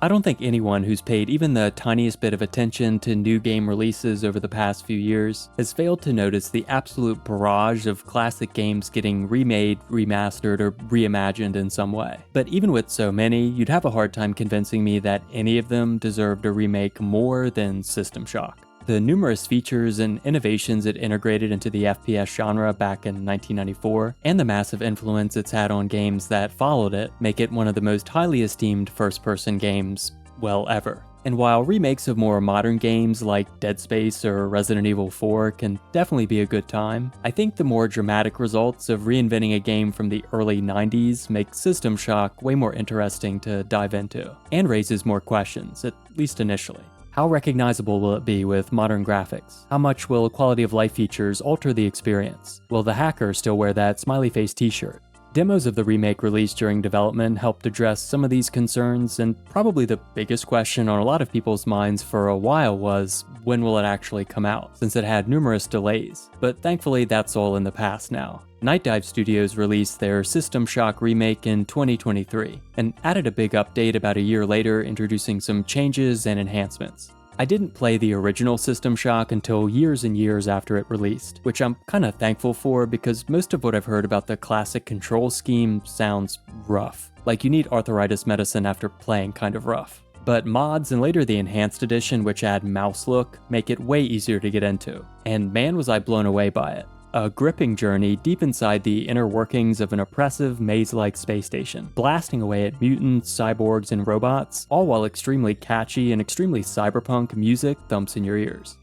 I don't think anyone who's paid even the tiniest bit of attention to new game releases over the past few years has failed to notice the absolute barrage of classic games getting remade, remastered, or reimagined in some way. But even with so many, you'd have a hard time convincing me that any of them deserved a remake more than System Shock. The numerous features and innovations it integrated into the FPS genre back in 1994, and the massive influence it's had on games that followed it, make it one of the most highly esteemed first-person games, well, ever. And while remakes of more modern games like Dead Space or Resident Evil 4 can definitely be a good time, I think the more dramatic results of reinventing a game from the early 90s make System Shock way more interesting to dive into, and raises more questions, at least initially. How recognizable will it be with modern graphics? How much will quality of life features alter the experience? Will the hacker still wear that smiley face t-shirt? Demos of the remake released during development helped address some of these concerns, and probably the biggest question on a lot of people's minds for a while was, when will it actually come out, since it had numerous delays. But thankfully that's all in the past now. Night Dive Studios released their System Shock remake in 2023, and added a big update about a year later, introducing some changes and enhancements. I didn't play the original System Shock until years and years after it released, which I'm kinda thankful for because most of what I've heard about the classic control scheme sounds rough. Like you need arthritis medicine after playing kind of rough. But mods and later the Enhanced Edition, which add mouse look, make it way easier to get into. And man was I blown away by it. A gripping journey deep inside the inner workings of an oppressive, maze-like space station, blasting away at mutants, cyborgs, and robots, all while extremely catchy and extremely cyberpunk music thumps in your ears.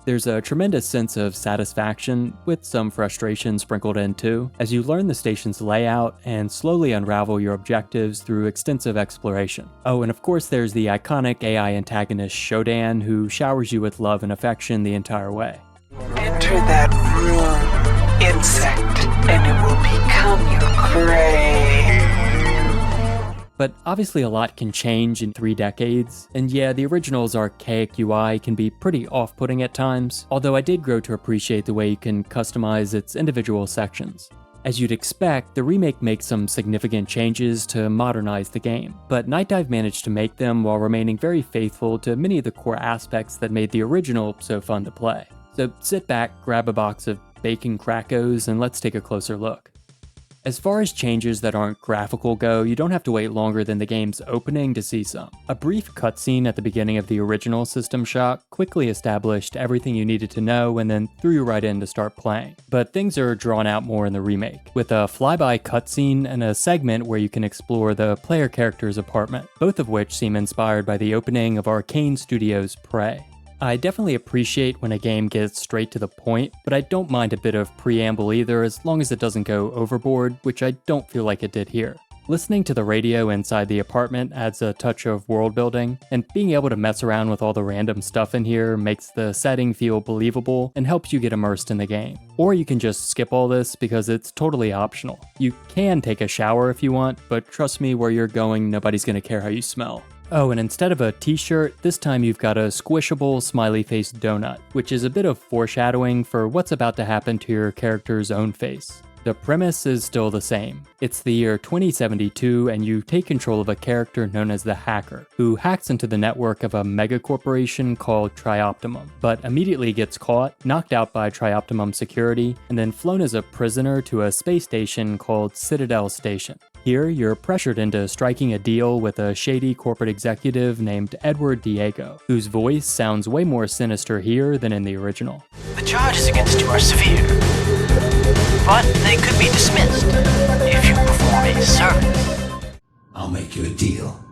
There's a tremendous sense of satisfaction, with some frustration sprinkled in too, as you learn the station's layout and slowly unravel your objectives through extensive exploration. Oh, and of course there's the iconic AI antagonist Shodan, who showers you with love and affection the entire way. Enter that room, insect, and it will become your prey. But obviously a lot can change in 3 decades, and yeah, the original's archaic UI can be pretty off-putting at times, although I did grow to appreciate the way you can customize its individual sections. As you'd expect, the remake makes some significant changes to modernize the game, but Night Dive managed to make them while remaining very faithful to many of the core aspects that made the original so fun to play. So sit back, grab a box of bacon crackos, and let's take a closer look. As far as changes that aren't graphical go, you don't have to wait longer than the game's opening to see some. A brief cutscene at the beginning of the original System Shock quickly established everything you needed to know and then threw you right in to start playing. But things are drawn out more in the remake, with a flyby cutscene and a segment where you can explore the player character's apartment, both of which seem inspired by the opening of Arcane Studios' Prey. I definitely appreciate when a game gets straight to the point, but I don't mind a bit of preamble either as long as it doesn't go overboard, which I don't feel like it did here. Listening to the radio inside the apartment adds a touch of world building, and being able to mess around with all the random stuff in here makes the setting feel believable and helps you get immersed in the game. Or you can just skip all this because it's totally optional. You can take a shower if you want, but trust me, where you're going, nobody's gonna care how you smell. Oh, and instead of a t-shirt, this time you've got a squishable smiley-faced donut, which is a bit of foreshadowing for what's about to happen to your character's own face. The premise is still the same. It's the year 2072 and you take control of a character known as the Hacker, who hacks into the network of a megacorporation called Trioptimum, but immediately gets caught, knocked out by Trioptimum security, and then flown as a prisoner to a space station called Citadel Station. Here, you're pressured into striking a deal with a shady corporate executive named Edward Diego, whose voice sounds way more sinister here than in the original. The charges against you are severe, but they could be dismissed if you perform a service. I'll make you a deal.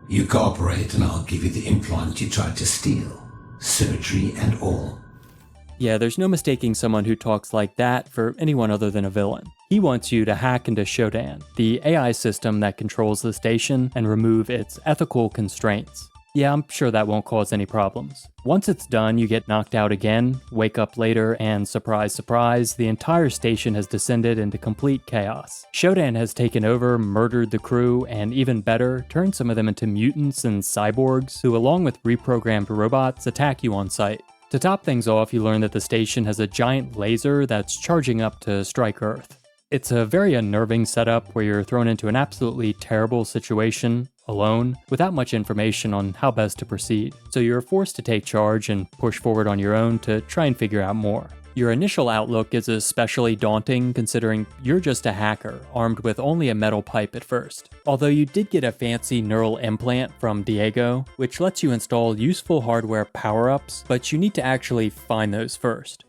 You cooperate and I'll give you the implant you tried to steal. Surgery and all. Yeah, there's no mistaking someone who talks like that for anyone other than a villain. He wants you to hack into Shodan, the AI system that controls the station, and remove its ethical constraints. Yeah, I'm sure that won't cause any problems. Once it's done, you get knocked out again, wake up later, and surprise, surprise, the entire station has descended into complete chaos. Shodan has taken over, murdered the crew, and even better, turned some of them into mutants and cyborgs, who along with reprogrammed robots attack you on sight. To top things off, you learn that the station has a giant laser that's charging up to strike Earth. It's a very unnerving setup where you're thrown into an absolutely terrible situation, alone, without much information on how best to proceed, so you're forced to take charge and push forward on your own to try and figure out more. Your initial outlook is especially daunting considering you're just a hacker, armed with only a metal pipe at first. Although you did get a fancy neural implant from Diego, which lets you install useful hardware power-ups, but you need to actually find those first.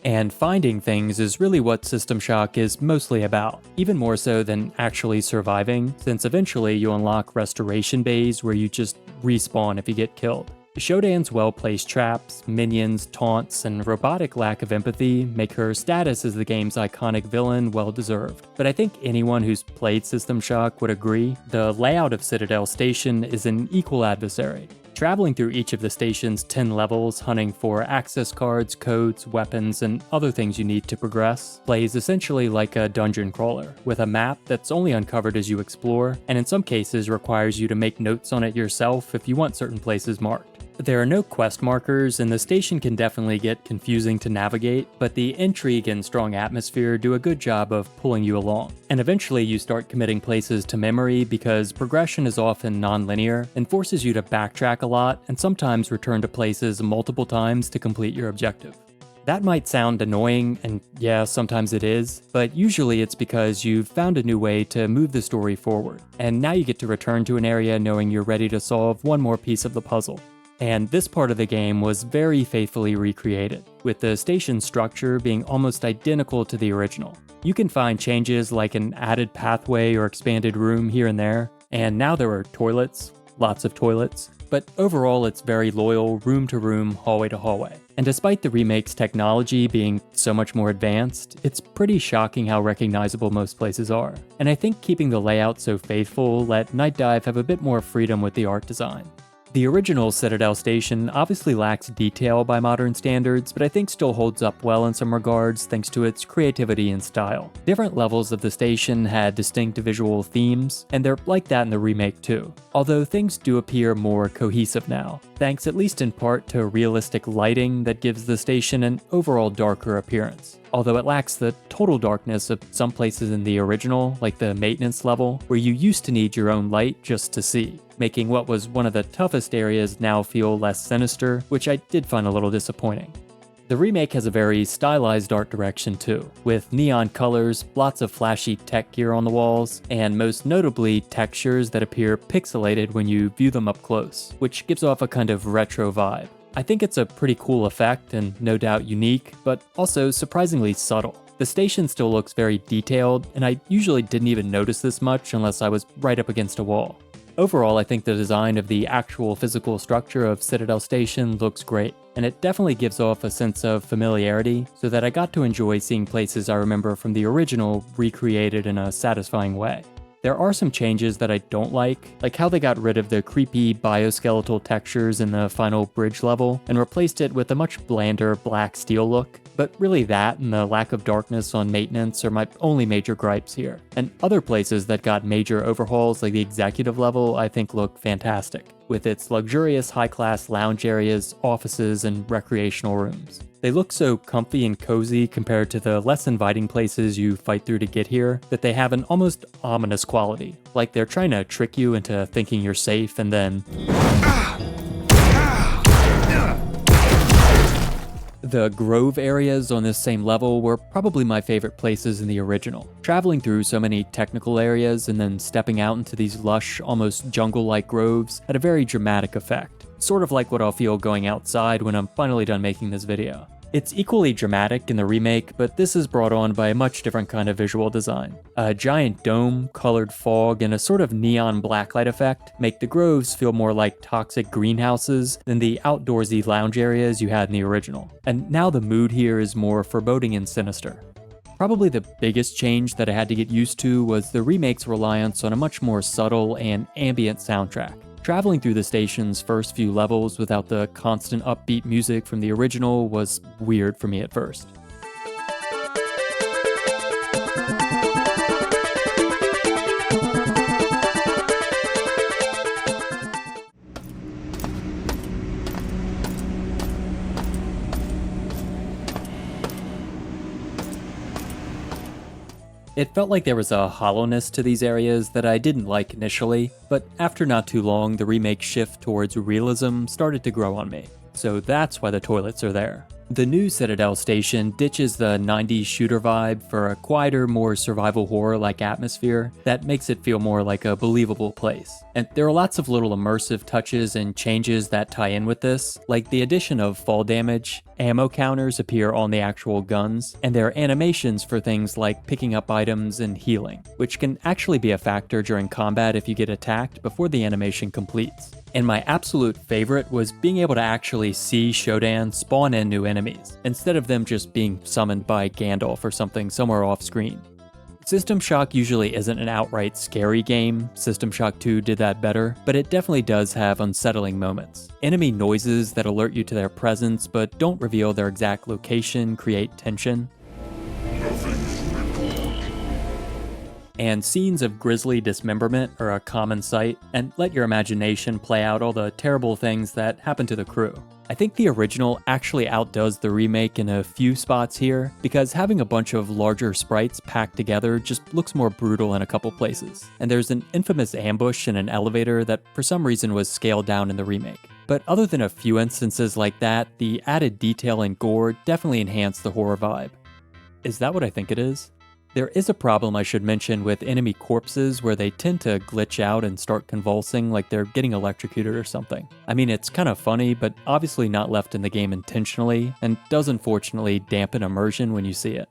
And finding things is really what System Shock is mostly about, even more so than actually surviving, since eventually you unlock restoration bays where you just respawn if you get killed. Shodan's well-placed traps, minions, taunts, and robotic lack of empathy make her status as the game's iconic villain well-deserved. But I think anyone who's played System Shock would agree, the layout of Citadel Station is an equal adversary. Traveling through each of the station's 10 levels, hunting for access cards, codes, weapons, and other things you need to progress, plays essentially like a dungeon crawler, with a map that's only uncovered as you explore, and in some cases requires you to make notes on it yourself if you want certain places marked. There are no quest markers, and the station can definitely get confusing to navigate, but the intrigue and strong atmosphere do a good job of pulling you along. And eventually you start committing places to memory because progression is often non-linear and forces you to backtrack a lot and sometimes return to places multiple times to complete your objective. That might sound annoying, and yeah, sometimes it is, but usually it's because you've found a new way to move the story forward, and now you get to return to an area knowing you're ready to solve one more piece of the puzzle. And this part of the game was very faithfully recreated, with the station structure being almost identical to the original. You can find changes like an added pathway or expanded room here and there, and now there are toilets, lots of toilets, but overall it's very loyal room to room, hallway to hallway. And despite the remake's technology being so much more advanced, it's pretty shocking how recognizable most places are. And I think keeping the layout so faithful let Night Dive have a bit more freedom with the art design. The original Citadel Station obviously lacks detail by modern standards, but I think still holds up well in some regards thanks to its creativity and style. Different levels of the station had distinct visual themes, and they're like that in the remake too. Although things do appear more cohesive now, thanks at least in part to realistic lighting that gives the station an overall darker appearance. Although it lacks the total darkness of some places in the original, like the maintenance level, where you used to need your own light just to see, making what was one of the toughest areas now feel less sinister, which I did find a little disappointing. The remake has a very stylized art direction too, with neon colors, lots of flashy tech gear on the walls, and most notably textures that appear pixelated when you view them up close, which gives off a kind of retro vibe. I think it's a pretty cool effect and no doubt unique, but also surprisingly subtle. The station still looks very detailed, and I usually didn't even notice this much unless I was right up against a wall. Overall, I think the design of the actual physical structure of Citadel Station looks great, and it definitely gives off a sense of familiarity, so that I got to enjoy seeing places I remember from the original recreated in a satisfying way. There are some changes that I don't like how they got rid of the creepy bioskeletal textures in the final bridge level and replaced it with a much blander black steel look, but really that and the lack of darkness on maintenance are my only major gripes here. And other places that got major overhauls like the executive level I think look fantastic, with its luxurious high-class lounge areas, offices, and recreational rooms. They look so comfy and cozy compared to the less inviting places you fight through to get here that they have an almost ominous quality, like they're trying to trick you into thinking you're safe and then... The grove areas on this same level were probably my favorite places in the original. Traveling through so many technical areas and then stepping out into these lush, almost jungle-like groves had a very dramatic effect. Sort of like what I'll feel going outside when I'm finally done making this video. It's equally dramatic in the remake, but this is brought on by a much different kind of visual design. A giant dome, colored fog, and a sort of neon blacklight effect make the groves feel more like toxic greenhouses than the outdoorsy lounge areas you had in the original. And now the mood here is more foreboding and sinister. Probably the biggest change that I had to get used to was the remake's reliance on a much more subtle and ambient soundtrack. Traveling through the station's first few levels without the constant upbeat music from the original was weird for me at first. It felt like there was a hollowness to these areas that I didn't like initially, but after not too long, the remake shift towards realism started to grow on me. So that's why the toilets are there. The new Citadel Station ditches the 90s shooter vibe for a quieter, more survival horror-like atmosphere that makes it feel more like a believable place. And there are lots of little immersive touches and changes that tie in with this, like the addition of fall damage, ammo counters appear on the actual guns, and there are animations for things like picking up items and healing, which can actually be a factor during combat if you get attacked before the animation completes. And my absolute favorite was being able to actually see Shodan spawn in new enemies, instead of them just being summoned by Gandalf or something somewhere off screen. System Shock usually isn't an outright scary game, System Shock 2 did that better, but it definitely does have unsettling moments. Enemy noises that alert you to their presence but don't reveal their exact location create tension. And scenes of grisly dismemberment are a common sight, and let your imagination play out all the terrible things that happen to the crew. I think the original actually outdoes the remake in a few spots here, because having a bunch of larger sprites packed together just looks more brutal in a couple places. And there's an infamous ambush in an elevator that for some reason was scaled down in the remake. But other than a few instances like that, the added detail and gore definitely enhance the horror vibe. Is that what I think it is? There is a problem I should mention with enemy corpses where they tend to glitch out and start convulsing like they're getting electrocuted or something. I mean, it's kind of funny, but obviously not left in the game intentionally, and does unfortunately dampen immersion when you see it.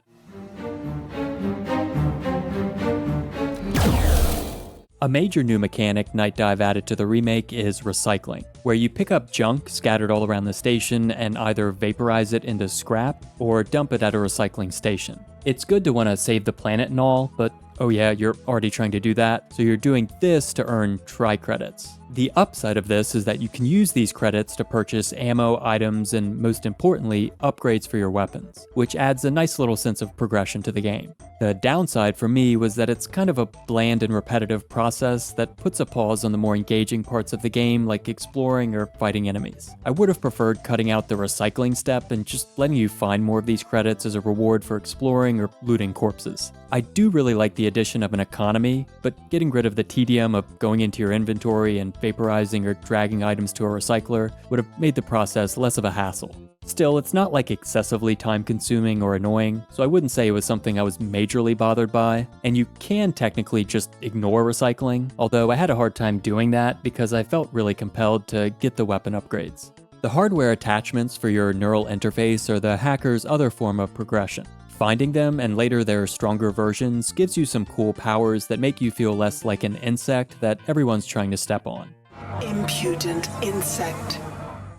A major new mechanic Night Dive added to the remake is recycling, where you pick up junk scattered all around the station and either vaporize it into scrap or dump it at a recycling station. It's good to want to save the planet and all, but oh yeah, you're already trying to do that, so you're doing this to earn tri-credits. The upside of this is that you can use these credits to purchase ammo, items, and most importantly, upgrades for your weapons, which adds a nice little sense of progression to the game. The downside for me was that it's kind of a bland and repetitive process that puts a pause on the more engaging parts of the game like exploring or fighting enemies. I would have preferred cutting out the recycling step and just letting you find more of these credits as a reward for exploring or looting corpses. I do really like the addition of an economy, but getting rid of the tedium of going into your inventory and vaporizing or dragging items to a recycler would have made the process less of a hassle. Still, it's not like excessively time-consuming or annoying, so I wouldn't say it was something I was majorly bothered by, and you can technically just ignore recycling, although I had a hard time doing that because I felt really compelled to get the weapon upgrades. The hardware attachments for your neural interface are the hacker's other form of progression. Finding them, and later their stronger versions, gives you some cool powers that make you feel less like an insect that everyone's trying to step on. Impudent insect.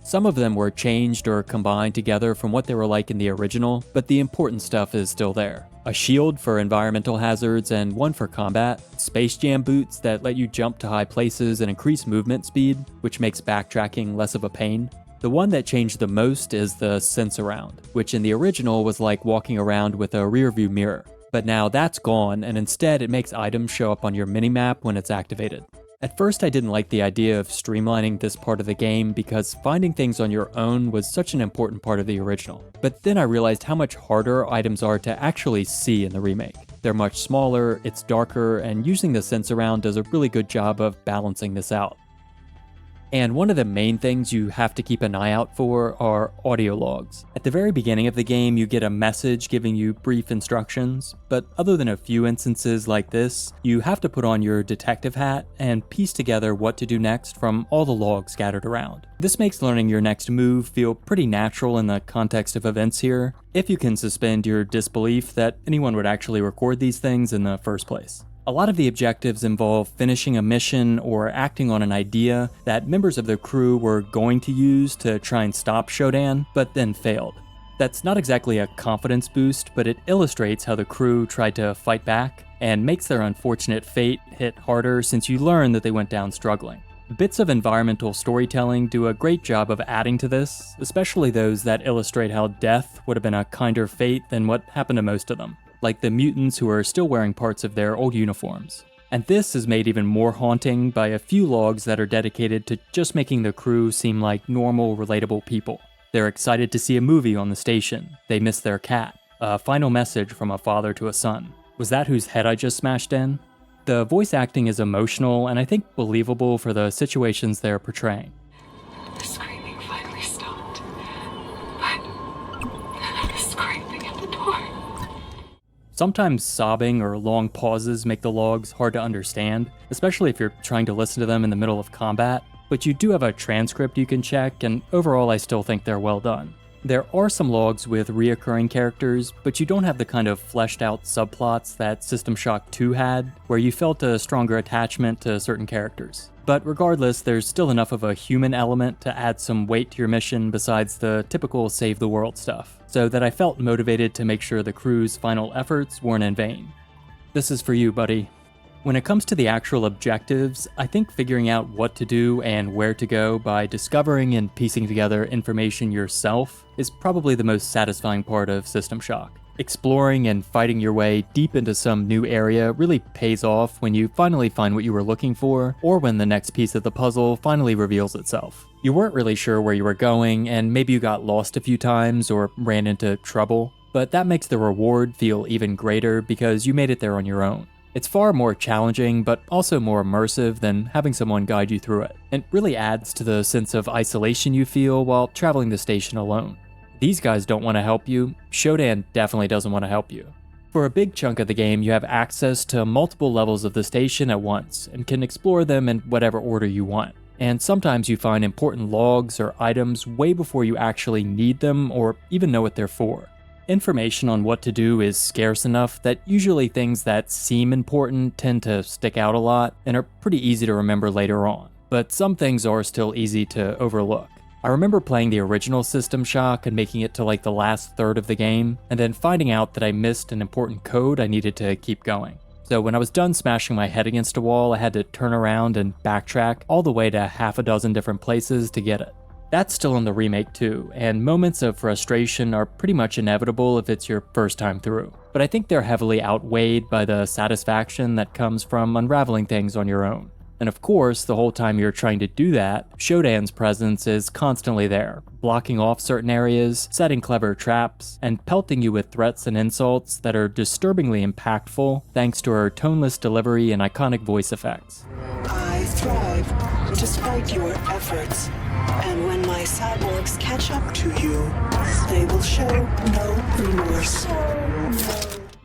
Some of them were changed or combined together from what they were like in the original, but the important stuff is still there. A shield for environmental hazards and one for combat, Space Jam boots that let you jump to high places and increase movement speed, which makes backtracking less of a pain. The one that changed the most is the Sense Around, which in the original was like walking around with a rearview mirror. But now that's gone, and instead it makes items show up on your minimap when it's activated. At first I didn't like the idea of streamlining this part of the game because finding things on your own was such an important part of the original. But then I realized how much harder items are to actually see in the remake. They're much smaller, it's darker, and using the Sense Around does a really good job of balancing this out. And one of the main things you have to keep an eye out for are audio logs. At the very beginning of the game, you get a message giving you brief instructions, but other than a few instances like this, you have to put on your detective hat and piece together what to do next from all the logs scattered around. This makes learning your next move feel pretty natural in the context of events here, if you can suspend your disbelief that anyone would actually record these things in the first place. A lot of the objectives involve finishing a mission or acting on an idea that members of the crew were going to use to try and stop Shodan, but then failed. That's not exactly a confidence boost, but it illustrates how the crew tried to fight back, and makes their unfortunate fate hit harder since you learn that they went down struggling. Bits of environmental storytelling do a great job of adding to this, especially those that illustrate how death would have been a kinder fate than what happened to most of them, like the mutants who are still wearing parts of their old uniforms. And this is made even more haunting by a few logs that are dedicated to just making the crew seem like normal, relatable people. They're excited to see a movie on the station, they miss their cat, a final message from a father to a son, Was that whose head I just smashed in? The voice acting is emotional and I think believable for the situations they're portraying. The screaming finally stopped. But then the scraping at the door. Sometimes sobbing or long pauses make the logs hard to understand, especially if you're trying to listen to them in the middle of combat, but you do have a transcript you can check, and overall I still think they're well done. There are some logs with reoccurring characters, but you don't have the kind of fleshed out subplots that System Shock 2 had, where you felt a stronger attachment to certain characters. But regardless, there's still enough of a human element to add some weight to your mission besides the typical save the world stuff, so that I felt motivated to make sure the crew's final efforts weren't in vain. This is for you, buddy. When it comes to the actual objectives, I think figuring out what to do and where to go by discovering and piecing together information yourself is probably the most satisfying part of System Shock. Exploring and fighting your way deep into some new area really pays off when you finally find what you were looking for, or when the next piece of the puzzle finally reveals itself. You weren't really sure where you were going, and maybe you got lost a few times or ran into trouble, but that makes the reward feel even greater because you made it there on your own. It's far more challenging, but also more immersive than having someone guide you through it. It really adds to the sense of isolation you feel while traveling the station alone. These guys don't want to help you. Shodan definitely doesn't want to help you. For a big chunk of the game, you have access to multiple levels of the station at once, and can explore them in whatever order you want. And sometimes you find important logs or items way before you actually need them or even know what they're for. Information on what to do is scarce enough that usually things that seem important tend to stick out a lot and are pretty easy to remember later on, but some things are still easy to overlook. I remember playing the original System Shock and making it to like the last third of the game, and then finding out that I missed an important code I needed to keep going. So when I was done smashing my head against a wall, I had to turn around and backtrack all the way to half a dozen different places to get it. That's still in the remake too, and moments of frustration are pretty much inevitable if it's your first time through. But I think they're heavily outweighed by the satisfaction that comes from unraveling things on your own. And of course, the whole time you're trying to do that, Shodan's presence is constantly there, blocking off certain areas, setting clever traps, and pelting you with threats and insults that are disturbingly impactful thanks to her toneless delivery and iconic voice effects. I thrive despite your efforts. And when my cyborgs catch up to you, they will show no remorse.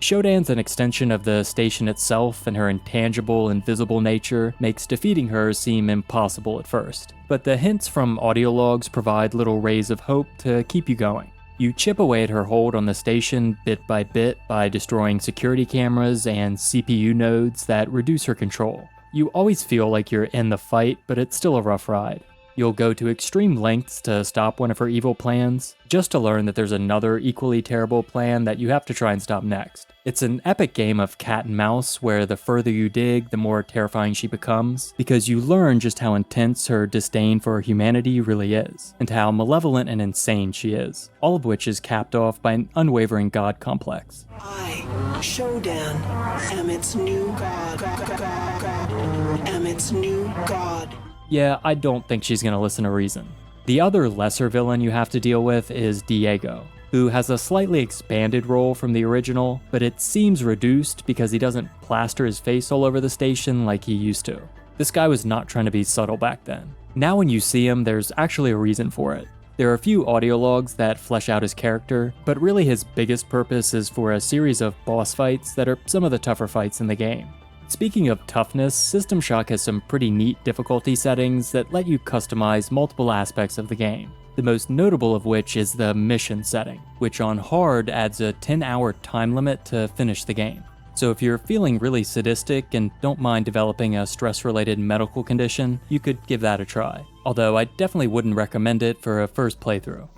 Shodan's an extension of the station itself, and her intangible, invisible nature makes defeating her seem impossible at first. But the hints from audio logs provide little rays of hope to keep you going. You chip away at her hold on the station bit by bit by destroying security cameras and CPU nodes that reduce her control. You always feel like you're in the fight, but it's still a rough ride. You'll go to extreme lengths to stop one of her evil plans, just to learn that there's another equally terrible plan that you have to try and stop next. It's an epic game of cat and mouse where the further you dig, the more terrifying she becomes, because you learn just how intense her disdain for humanity really is, and how malevolent and insane she is, all of which is capped off by an unwavering god complex. I, Shodan, am its new god. Am its new god. Yeah, I don't think she's gonna listen to reason. The other lesser villain you have to deal with is Diego, who has a slightly expanded role from the original, but it seems reduced because he doesn't plaster his face all over the station like he used to. This guy was not trying to be subtle back then. Now when you see him, there's actually a reason for it. There are a few audio logs that flesh out his character, but really his biggest purpose is for a series of boss fights that are some of the tougher fights in the game. Speaking of toughness, System Shock has some pretty neat difficulty settings that let you customize multiple aspects of the game. The most notable of which is the mission setting, which on hard adds a 10-hour time limit to finish the game. So if you're feeling really sadistic and don't mind developing a stress-related medical condition, you could give that a try. Although I definitely wouldn't recommend it for a first playthrough.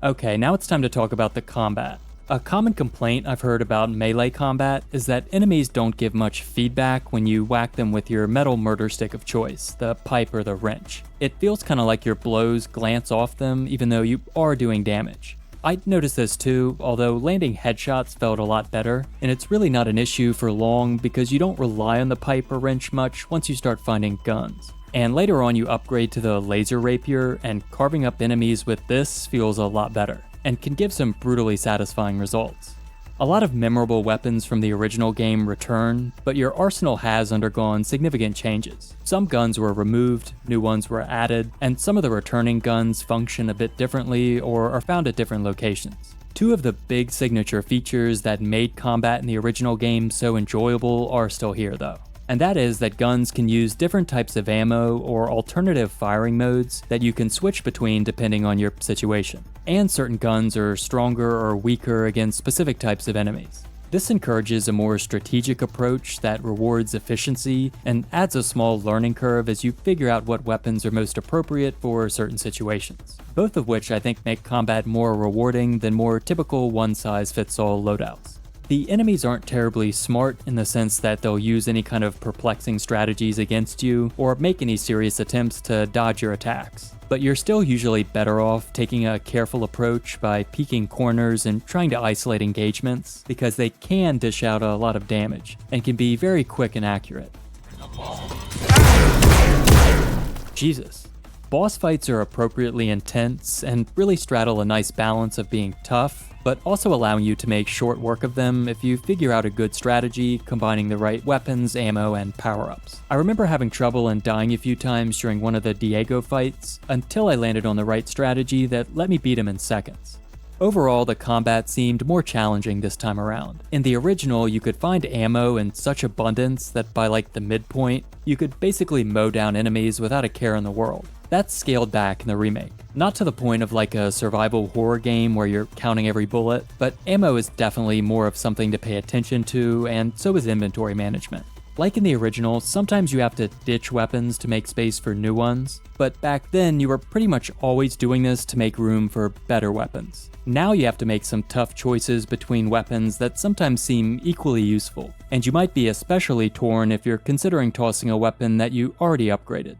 Okay, now it's time to talk about the combat. A common complaint I've heard about melee combat is that enemies don't give much feedback when you whack them with your metal murder stick of choice, the pipe or the wrench. It feels kinda like your blows glance off them even though you are doing damage. I noticed this too, although landing headshots felt a lot better, and it's really not an issue for long because you don't rely on the pipe or wrench much once you start finding guns. And later on you upgrade to the laser rapier, and carving up enemies with this feels a lot better, and can give some brutally satisfying results. A lot of memorable weapons from the original game return, but your arsenal has undergone significant changes. Some guns were removed, new ones were added, and some of the returning guns function a bit differently or are found at different locations. Two of the big signature features that made combat in the original game so enjoyable are still here though. And that is that guns can use different types of ammo or alternative firing modes that you can switch between depending on your situation. And certain guns are stronger or weaker against specific types of enemies. This encourages a more strategic approach that rewards efficiency and adds a small learning curve as you figure out what weapons are most appropriate for certain situations. Both of which I think make combat more rewarding than more typical one-size-fits-all loadouts. The enemies aren't terribly smart in the sense that they'll use any kind of perplexing strategies against you or make any serious attempts to dodge your attacks. But you're still usually better off taking a careful approach by peeking corners and trying to isolate engagements, because they can dish out a lot of damage and can be very quick and accurate. Jesus. Boss fights are appropriately intense and really straddle a nice balance of being tough, but also allowing you to make short work of them if you figure out a good strategy, combining the right weapons, ammo, and power-ups. I remember having trouble and dying a few times during one of the Diego fights, until I landed on the right strategy that let me beat him in seconds. Overall, the combat seemed more challenging this time around. In the original, you could find ammo in such abundance that by like the midpoint, you could basically mow down enemies without a care in the world. That's scaled back in the remake. Not to the point of like a survival horror game where you're counting every bullet, but ammo is definitely more of something to pay attention to, and so is inventory management. Like in the original, sometimes you have to ditch weapons to make space for new ones, but back then you were pretty much always doing this to make room for better weapons. Now you have to make some tough choices between weapons that sometimes seem equally useful, and you might be especially torn if you're considering tossing a weapon that you already upgraded.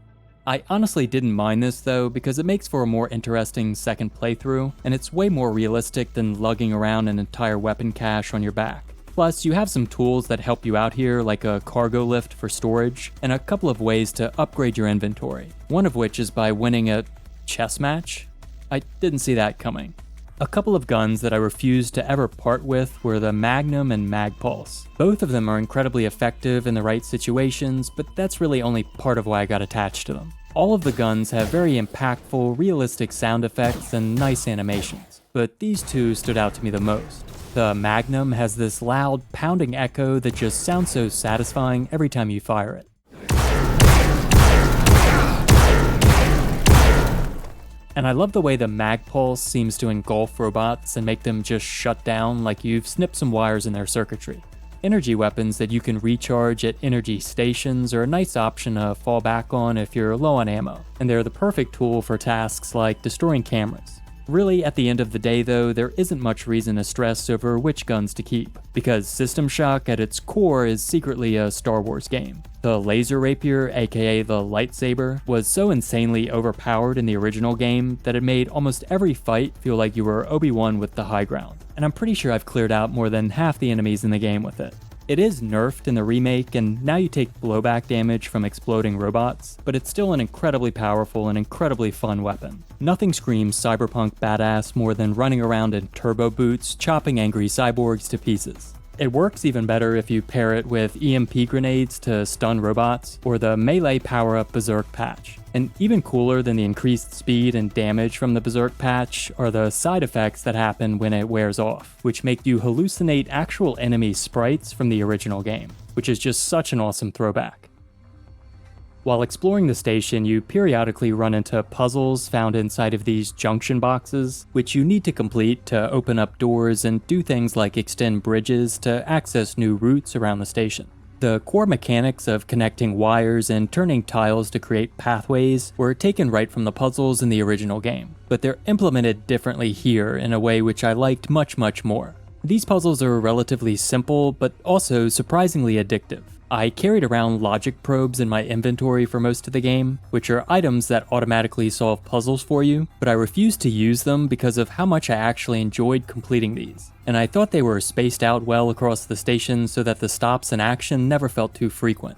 I honestly didn't mind this though, because it makes for a more interesting second playthrough, and it's way more realistic than lugging around an entire weapon cache on your back. Plus, you have some tools that help you out here, like a cargo lift for storage, and a couple of ways to upgrade your inventory, one of which is by winning a chess match? I didn't see that coming. A couple of guns that I refused to ever part with were the Magnum and Magpulse. Both of them are incredibly effective in the right situations, but that's really only part of why I got attached to them. All of the guns have very impactful, realistic sound effects and nice animations, but these two stood out to me the most. The Magnum has this loud, pounding echo that just sounds so satisfying every time you fire it. And I love the way the Magpulse seems to engulf robots and make them just shut down like you've snipped some wires in their circuitry. Energy weapons that you can recharge at energy stations are a nice option to fall back on if you're low on ammo, and they're the perfect tool for tasks like destroying cameras. Really, at the end of the day though, there isn't much reason to stress over which guns to keep, because System Shock at its core is secretly a Star Wars game. The laser rapier, aka the lightsaber, was so insanely overpowered in the original game that it made almost every fight feel like you were Obi-Wan with the high ground, and I'm pretty sure I've cleared out more than half the enemies in the game with it. It is nerfed in the remake, and now you take blowback damage from exploding robots, but it's still an incredibly powerful and incredibly fun weapon. Nothing screams cyberpunk badass more than running around in turbo boots, chopping angry cyborgs to pieces. It works even better if you pair it with EMP grenades to stun robots, or the melee power-up Berserk patch. And even cooler than the increased speed and damage from the Berserk patch are the side effects that happen when it wears off, which make you hallucinate actual enemy sprites from the original game, which is just such an awesome throwback. While exploring the station, you periodically run into puzzles found inside of these junction boxes, which you need to complete to open up doors and do things like extend bridges to access new routes around the station. The core mechanics of connecting wires and turning tiles to create pathways were taken right from the puzzles in the original game, but they're implemented differently here in a way which I liked much more. These puzzles are relatively simple, but also surprisingly addictive. I carried around logic probes in my inventory for most of the game, which are items that automatically solve puzzles for you, but I refused to use them because of how much I actually enjoyed completing these, and I thought they were spaced out well across the station so that the stops in action never felt too frequent.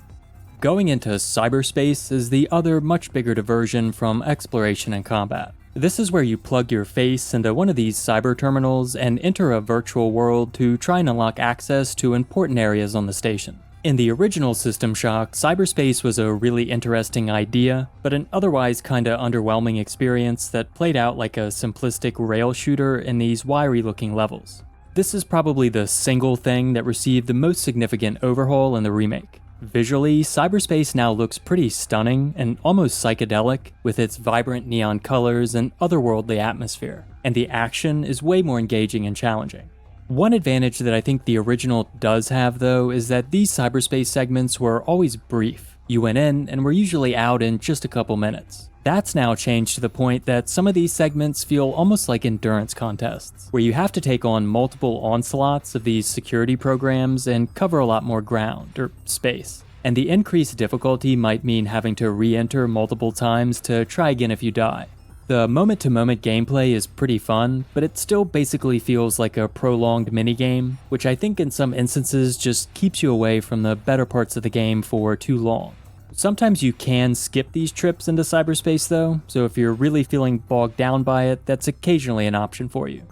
Going into Cyberspace is the other much bigger diversion from exploration and combat. This is where you plug your face into one of these cyber terminals and enter a virtual world to try and unlock access to important areas on the station. In the original System Shock, cyberspace was a really interesting idea, but an otherwise kinda underwhelming experience that played out like a simplistic rail shooter in these wiry-looking levels. This is probably the single thing that received the most significant overhaul in the remake. Visually, cyberspace now looks pretty stunning and almost psychedelic, with its vibrant neon colors and otherworldly atmosphere, and the action is way more engaging and challenging. One advantage that I think the original does have, though, is that these cyberspace segments were always brief. You went in and were usually out in just a couple minutes. That's now changed to the point that some of these segments feel almost like endurance contests, where you have to take on multiple onslaughts of these security programs and cover a lot more ground, or space. And the increased difficulty might mean having to re-enter multiple times to try again if you die. The moment-to-moment gameplay is pretty fun, but it still basically feels like a prolonged minigame, which I think in some instances just keeps you away from the better parts of the game for too long. Sometimes you can skip these trips into cyberspace though, so if you're really feeling bogged down by it, that's occasionally an option for you.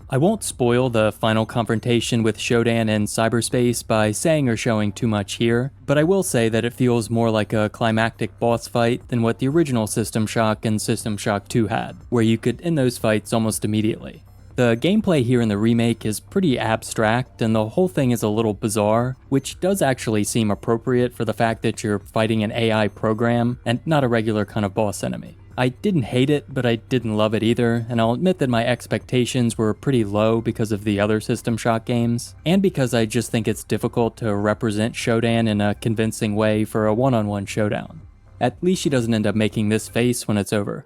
I won't spoil the final confrontation with Shodan in cyberspace by saying or showing too much here, but I will say that it feels more like a climactic boss fight than what the original System Shock and System Shock 2 had, where you could end those fights almost immediately. The gameplay here in the remake is pretty abstract and the whole thing is a little bizarre, which does actually seem appropriate for the fact that you're fighting an AI program and not a regular kind of boss enemy. I didn't hate it, but I didn't love it either, and I'll admit that my expectations were pretty low because of the other System Shock games, and because I just think it's difficult to represent Shodan in a convincing way for a one-on-one showdown. At least she doesn't end up making this face when it's over.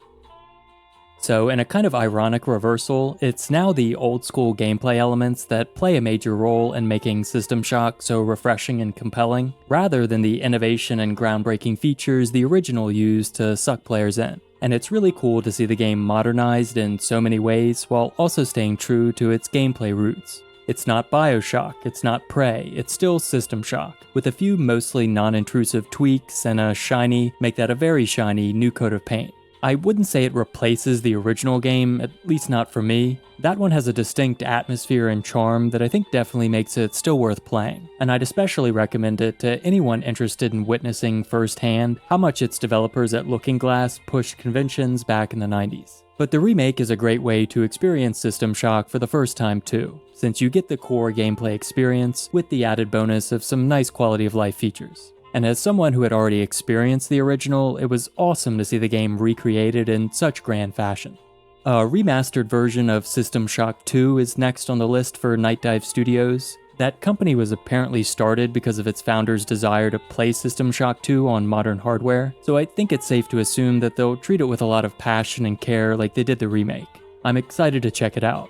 So in a kind of ironic reversal, it's now the old-school gameplay elements that play a major role in making System Shock so refreshing and compelling, rather than the innovation and groundbreaking features the original used to suck players in. And it's really cool to see the game modernized in so many ways while also staying true to its gameplay roots. It's not BioShock, it's not Prey, it's still System Shock, with a few mostly non-intrusive tweaks and a shiny, make that a very shiny, new coat of paint. I wouldn't say it replaces the original game, at least not for me. That one has a distinct atmosphere and charm that I think definitely makes it still worth playing, and I'd especially recommend it to anyone interested in witnessing firsthand how much its developers at LookingGlass pushed conventions back in the 90s. But the remake is a great way to experience System Shock for the first time too, since you get the core gameplay experience with the added bonus of some nice quality of life features. And as someone who had already experienced the original, it was awesome to see the game recreated in such grand fashion. A remastered version of System Shock 2 is next on the list for Night Dive Studios. That company was apparently started because of its founder's desire to play System Shock 2 on modern hardware, so I think it's safe to assume that they'll treat it with a lot of passion and care like they did the remake. I'm excited to check it out.